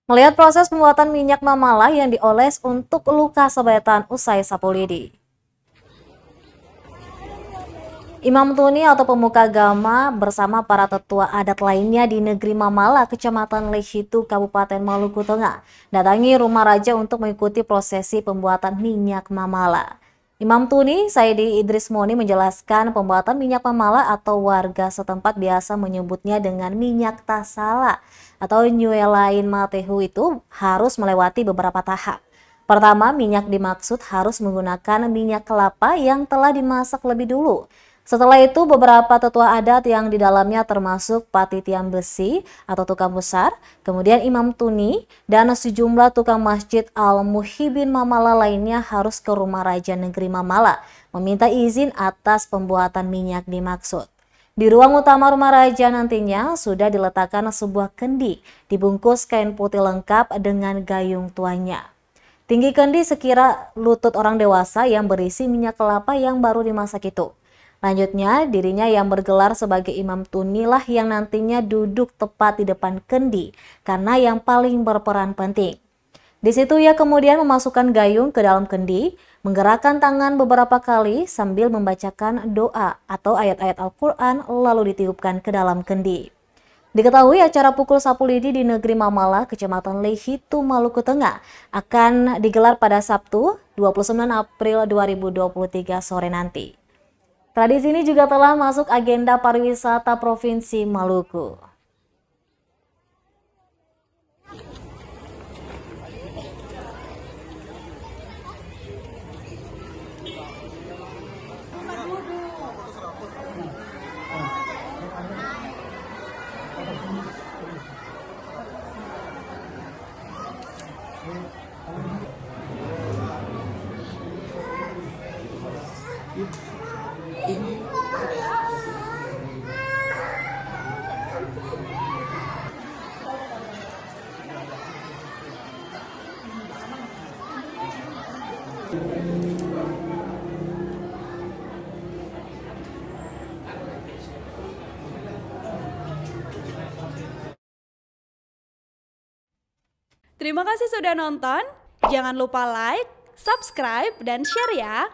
Melihat proses pembuatan minyak mamala yang dioles untuk luka sabetan usai sapu lidi. Imam Tuni atau pemuka agama bersama para tetua adat lainnya di negeri Mamala, Kecamatan Lehitu, Kabupaten Maluku Tengah, datangi rumah raja untuk mengikuti prosesi pembuatan minyak mamala. Imam Tuni, Saidi Idris Moni menjelaskan pembuatan minyak mamala atau warga setempat biasa menyebutnya dengan minyak tasala atau nyuelain matehu itu harus melewati beberapa tahap. Pertama, minyak dimaksud harus menggunakan minyak kelapa yang telah dimasak lebih dulu. Setelah itu, beberapa tetua adat yang di dalamnya termasuk Pati Tiang Besi atau tukang besar, kemudian Imam Tuni, dan sejumlah tukang masjid Al-Muhibin Mamala lainnya harus ke rumah Raja Negeri Mamala, meminta izin atas pembuatan minyak dimaksud. Di ruang utama rumah raja nantinya sudah diletakkan sebuah kendi, dibungkus kain putih lengkap dengan gayung tuanya. Tinggi kendi sekira lutut orang dewasa yang berisi minyak kelapa yang baru dimasak itu. Lanjutnya, dirinya yang bergelar sebagai Imam Tuni lah yang nantinya duduk tepat di depan kendi karena yang paling berperan penting. Di situ ia kemudian memasukkan gayung ke dalam kendi, menggerakkan tangan beberapa kali sambil membacakan doa atau ayat-ayat Al-Quran lalu ditiupkan ke dalam kendi. Diketahui acara pukul sapu lidi di negeri Mamala, Kecamatan Lehitu, Maluku Tengah akan digelar pada Sabtu 29 April 2023 sore nanti. Tradisi ini juga telah masuk agenda pariwisata Provinsi Maluku. Terima kasih sudah nonton. Jangan lupa like, subscribe, dan share ya.